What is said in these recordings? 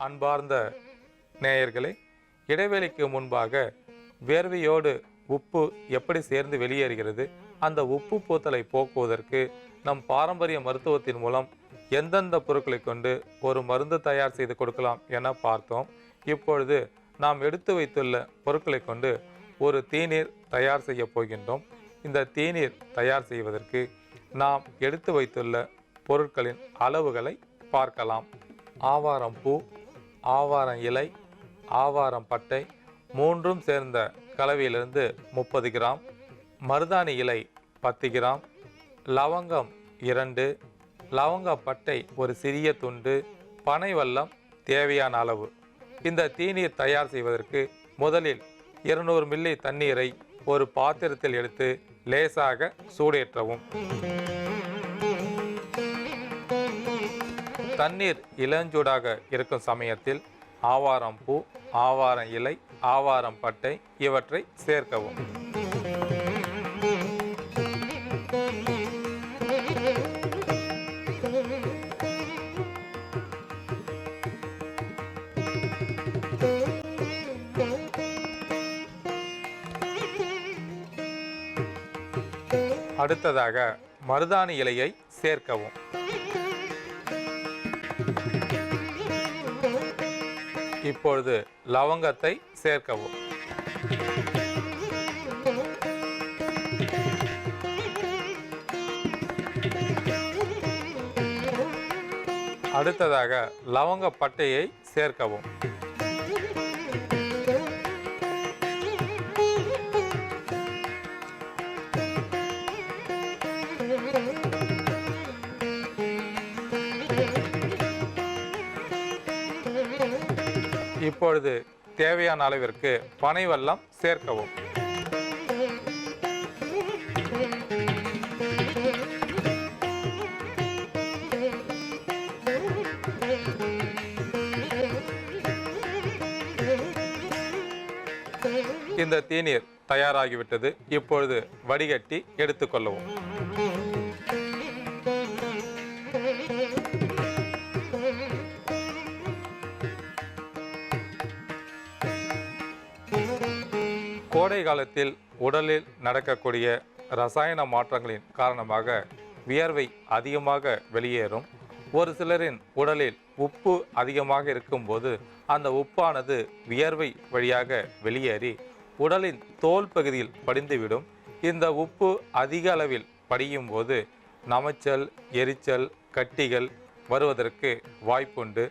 அன்பார்ந்த நேயர்களே, இடைவேளைக்கு முன்பாக வேர்வையோடு உப்பு எப்படி சேர்ந்து வெளியேறுகிறது, அந்த உப்பு பூத்தலை போக்குவதற்கு நம் பாரம்பரிய மருத்துவத்தின் மூலம் எந்தெந்த பொருட்களை கொண்டு ஒரு மருந்து தயார் செய்து கொடுக்கலாம் என பார்த்தோம். இப்பொழுது நாம் எடுத்து வைத்துள்ள பொருட்களை கொண்டு ஒரு தீநீர் தயார் செய்ய போகின்றோம். இந்த தீநீர் தயார் செய்வதற்கு நாம் எடுத்து வைத்துள்ள பொருட்களின் அளவுகளை பார்க்கலாம். ஆவாரம் பூ, ஆவாரம் இலை, ஆவாரம் பட்டை மூன்றும் சேர்ந்த கலவையிலிருந்து 30 கிராம், மருதாணி இலை 10 கிராம், லவங்கம் 2, லவங்க பட்டை ஒரு சிறிய துண்டு, பனை வெல்லம் தேவையான அளவு. இந்த தீநீர் தயார் செய்வதற்கு முதலில் 200 மில்லி தண்ணீரை ஒரு பாத்திரத்தில் எடுத்து லேசாக சூடேற்றவும். தண்ணீர் இளஞ்சூடாக இருக்கும் சமயத்தில் ஆவாரம் பூ, ஆவாரம் இலை, ஆவாரம் பட்டை இவற்றை சேர்க்கவும். அடுத்ததாக மருதாணி இலையை சேர்க்கவும். இப்பொழுது லவங்கத்தை சேர்க்கவும். அடுத்ததாக லவங்க பட்டையை சேர்க்கவும். இப்பொழுது தேவையான அளவிற்கு பனை வெல்லம் சேர்க்கவும். இந்த தீநீர் தயாராகிவிட்டது. இப்பொழுது வடிகட்டி எடுத்துக்கொள்ளவும். கோடை காலத்தில் உடலில் நடக்கக்கூடிய ரசாயன மாற்றங்களின் காரணமாக வியர்வை அதிகமாக வெளியேறும். ஒரு சிலரின் உடலில் உப்பு அதிகமாக இருக்கும்போது அந்த உப்பானது வியர்வை வழியாக வெளியேறி உடலின் தோல் பகுதியில் படிந்துவிடும். இந்த உப்பு அதிக அளவில் படியும் போது நமைச்சல், எரிச்சல், கட்டிகள் வருவதற்கு வாய்ப்புண்டு.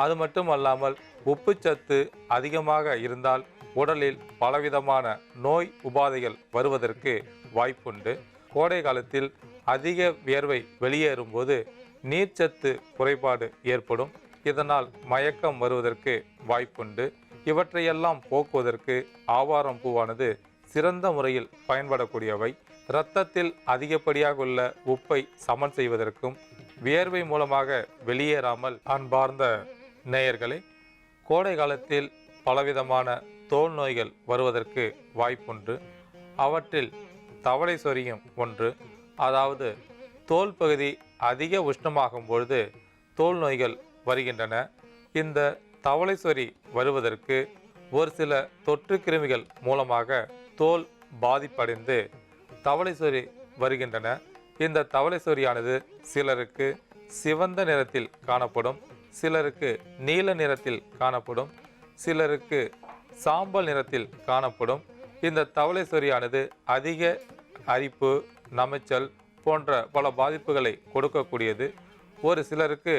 அது மட்டுமல்லாமல் உப்புச்சத்து அதிகமாக இருந்தால் உடலில் பலவிதமான நோய் உபாதைகள் வருவதற்கு வாய்ப்புண்டு. கோடை காலத்தில் அதிக வியர்வை வெளியேறும்போது நீர்ச்சத்து குறைபாடு ஏற்படும். இதனால் மயக்கம் வருவதற்கு வாய்ப்புண்டு. இவற்றையெல்லாம் போக்குவதற்கு ஆவாரம் பூவானது சிறந்த முறையில் பயன்படக்கூடியவை. இரத்தத்தில் அதிகப்படியாக உள்ள உப்பை சமன் செய்வதற்கும் வியர்வை மூலமாக வெளியேறாமல் அன்பார்ந்த நேயர்களே, கோடை காலத்தில் பலவிதமான தோல் நோய்கள் வருவதற்கு வாய்ப்புண்டு. அவற்றில் தவளை சொரியும் ஒன்று. அதாவது தோல் பகுதி அதிக உஷ்ணமாகும் பொழுது தோல் நோய்கள் வருகின்றன. இந்த தவளை சொறி வருவதற்கு ஒரு சில தொற்று கிருமிகள் மூலமாக தோல் பாதிப்படைந்து தவளை சொறி வருகின்றன. இந்த தவளை சொறியானது சிலருக்கு சிவந்த நிறத்தில் காணப்படும், சிலருக்கு நீல நிறத்தில் காணப்படும், சிலருக்கு சாம்பல் நிறத்தில் காணப்படும். இந்த தவளை சொறியானது அதிக அரிப்பு, நமைச்சல் போன்ற பல பாதிப்புகளை கொடுக்கக்கூடியது. ஒரு சிலருக்கு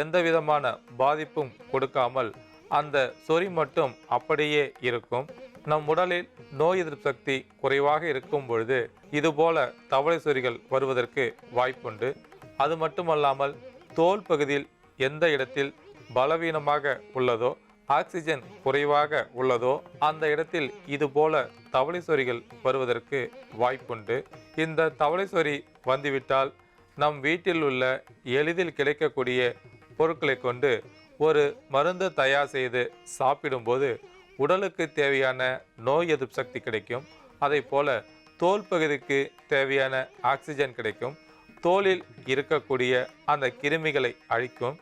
எந்த விதமான பாதிப்பும் கொடுக்காமல் அந்த சொறி மட்டும் அப்படியே இருக்கும். நம் உடலில் நோய் எதிர்ப்பு சக்தி குறைவாக இருக்கும் பொழுது இதுபோல தவளை சொறிகள் வருவதற்கு வாய்ப்புண்டு. அது மட்டுமல்லாமல் தோல் பகுதியில் எந்த இடத்தில் பலவீனமாக உள்ளதோ, ஆக்சிஜன் குறைவாக உள்ளதோ அந்த இடத்தில் இதுபோல தவளை சொறிகள் வருவதற்கு வாய்ப்புண்டு. இந்த தவளை சொறி வந்துவிட்டால் நம் வீட்டில் உள்ள எளிதில் கிடைக்கக்கூடிய பொருட்களை கொண்டு ஒரு மருந்து தயார் செய்து சாப்பிடும்போது உடலுக்கு தேவையான நோய் எதிர்ப்பு சக்தி கிடைக்கும். அதை போல தோல் பகுதிக்கு தேவையான ஆக்சிஜன் கிடைக்கும். தோலில் இருக்கக்கூடிய அந்த கிருமிகளை அழிக்கும்.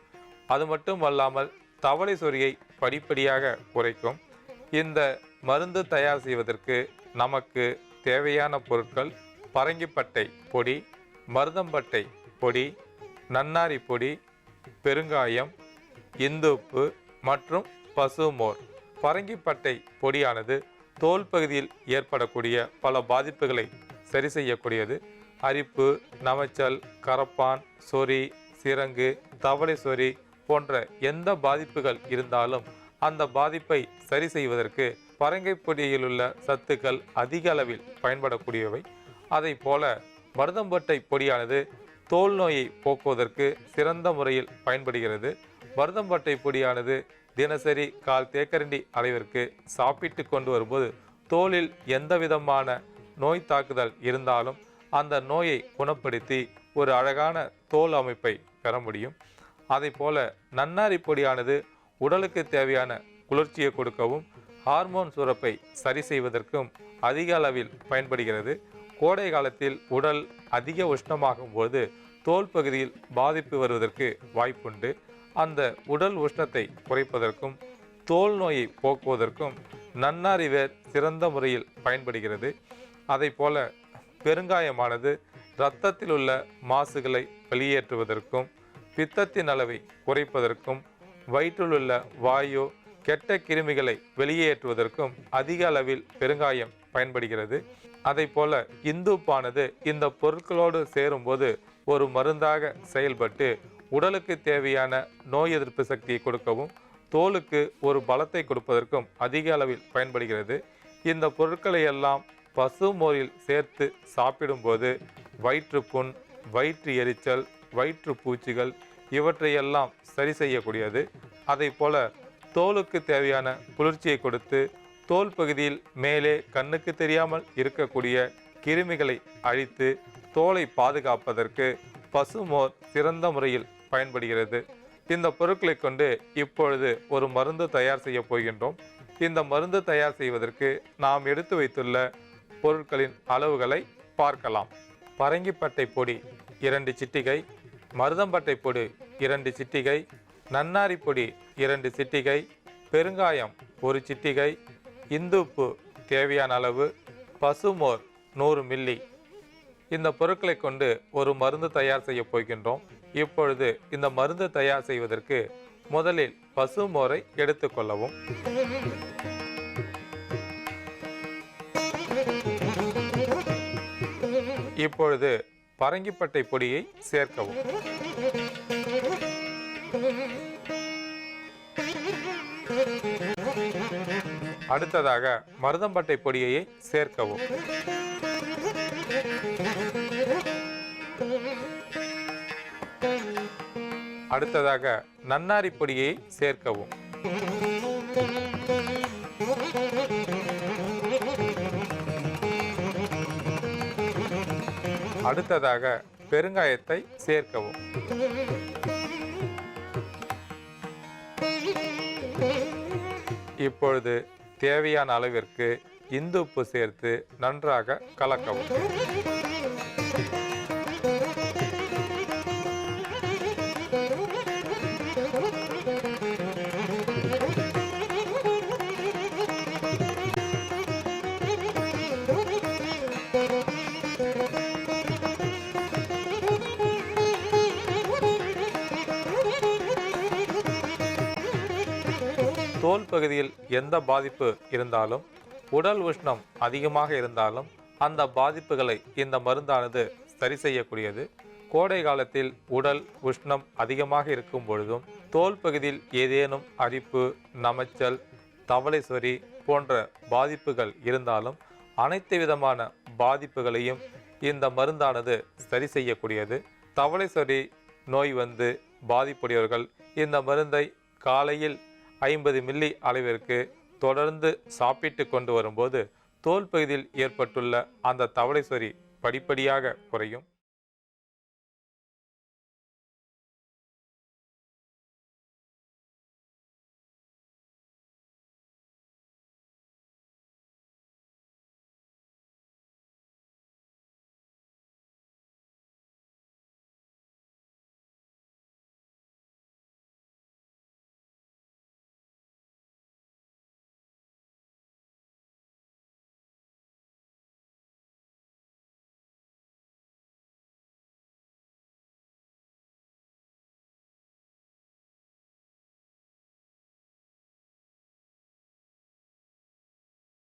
அது மட்டும் அல்லாமல் தவளை சொறியை படிப்படியாக குறைக்கும். இந்த மருந்து தயார் செய்வதற்கு நமக்கு தேவையான பொருட்கள் பரங்கிப்பட்டை பொடி, மருதம்பட்டை பொடி, நன்னாரி பொடி, பெருங்காயம், இந்துப்பு மற்றும் பசுமோர். பரங்கிப்பட்டை பொடியானது தோல் பகுதியில் ஏற்படக்கூடிய பல பாதிப்புகளை சரி செய்யக்கூடியது. அரிப்பு, நமைச்சல், கரப்பான், சொறி, சிரங்கு, தவளை சொறி போன்ற எந்த பாதிப்புகள் இருந்தாலும் அந்த பாதிப்பை சரி செய்வதற்கு பரங்கைப்பொடியில் உள்ள சத்துக்கள் அதிக அளவில் பயன்படக்கூடியவை. அதை போல மருதம்பட்டை பொடியானது தோல் நோயை போக்குவதற்கு சிறந்த முறையில் பயன்படுகிறது. மருதம்பட்டை பொடியானது தினசரி 1/4 தேக்கரண்டி அளவிற்கு சாப்பிட்டு கொண்டு வரும்போது தோலில் எந்த விதமான நோய் தாக்குதல் இருந்தாலும் அந்த நோயை குணப்படுத்தி ஒரு அழகான தோல் அமைப்பை பெற முடியும். அதை போல நன்னாரி பொடியானது உடலுக்கு தேவையான குளிர்ச்சியை கொடுக்கவும் ஹார்மோன் சுரப்பை சரி செய்வதற்கும் அதிக அளவில் பயன்படுகிறது. கோடை காலத்தில் உடல் அதிக உஷ்ணமாகும் போது தோல் பகுதியில் பாதிப்பு வருவதற்கு வாய்ப்புண்டு. அந்த உடல் உஷ்ணத்தை குறைப்பதற்கும் தோல் நோயை போக்குவதற்கும் நன்னாரி வேர் சிறந்த முறையில் பயன்படுகிறது. அதை போல பெருங்காயமானது இரத்தத்தில் உள்ள மாசுகளை வெளியேற்றுவதற்கும் பித்தத்தின் அளவை குறைப்பதற்கும் வயிற்றிலுள்ள வாயு கெட்ட கிருமிகளை வெளியேற்றுவதற்கும் அதிக அளவில் பெருங்காயம் பயன்படுகிறது. அதை போல இந்துப்பானது இந்த பொருட்களோடு சேரும்போது ஒரு மருந்தாக செயல்பட்டு உடலுக்கு தேவையான நோய் எதிர்ப்பு சக்தியை கொடுக்கவும் தோலுக்கு ஒரு பலத்தை கொடுப்பதற்கும் அதிக அளவில் பயன்படுகிறது. இந்த பொருட்களை எல்லாம் பசுமோரில் சேர்த்து சாப்பிடும்போது வயிற்றுப்புண், வயிற்று எரிச்சல், வயிற்று பூச்சிகள் இவற்றையெல்லாம் சரி செய்யக்கூடியது. அதை போல தோலுக்கு தேவையான குளிர்ச்சியை கொடுத்து தோல் பகுதியில் மேலே கண்ணுக்கு தெரியாமல் இருக்கக்கூடிய கிருமிகளை அழித்து தோலை பாதுகாப்பதற்கு பசுமோர் சிறந்த முறையில் பயன்படுகிறது. இந்த பொருட்களை கொண்டு இப்பொழுது ஒரு மருந்து தயார் செய்ய போகின்றோம். இந்த மருந்து தயார் செய்வதற்கு நாம் எடுத்து வைத்துள்ள பொருட்களின் அளவுகளை பார்க்கலாம். பரங்கிப்பட்டை பொடி 2 சிட்டிகை, மருதம்பட்டை பொடி 2 சிட்டிகை, நன்னாரி பொடி 2 சிட்டிகை, பெருங்காயம் 1 சிட்டிகை, இந்துப்பு தேவையான அளவு, பசுமோர் 100 மில்லி. இந்த பொருட்களை கொண்டு ஒரு மருந்து தயார் செய்ய போகின்றோம். இப்பொழுது இந்த மருந்து தயார் செய்வதற்கு முதலில் பசுமோரை எடுத்துக்கொள்ளவும். இப்பொழுது பரங்கிப்பட்டை பொடியை சேர்க்கவும். அடுத்ததாக மருதம்பட்டை பொடியை சேர்க்கவும். அடுத்ததாக நன்னாரி பொடியை சேர்க்கவும். அடுத்ததாக பெருங்காயத்தை சேர்க்கவும். இப்பொழுது தேவையான அளவிற்கு இந்துப்பு சேர்த்து நன்றாக கலக்கவும். தோல் பகுதியில் எந்த பாதிப்பு இருந்தாலும் உடல் உஷ்ணம் அதிகமாக இருந்தாலும் அந்த பாதிப்புகளை இந்த மருந்தானது சரி செய்யக்கூடியது. கோடை காலத்தில் உடல் உஷ்ணம் அதிகமாக இருக்கும் பொழுதும் தோல் பகுதியில் ஏதேனும் அரிப்பு, நமைச்சல், தவளை சொறி போன்ற பாதிப்புகள் இருந்தாலும் அனைத்து விதமான பாதிப்புகளையும் இந்த மருந்தானது சரி செய்யக்கூடியது. தவளை சொறி நோய் வந்து பாதிப்புடையவர்கள் இந்த மருந்தை காலையில் 50 மில்லி அளவிற்கு தொடர்ந்து சாப்பிட்டு கொண்டு வரும்போது தோல் பகுதியில் ஏற்பட்டுள்ள அந்த தவளை சொறி படிப்படியாக குறையும்.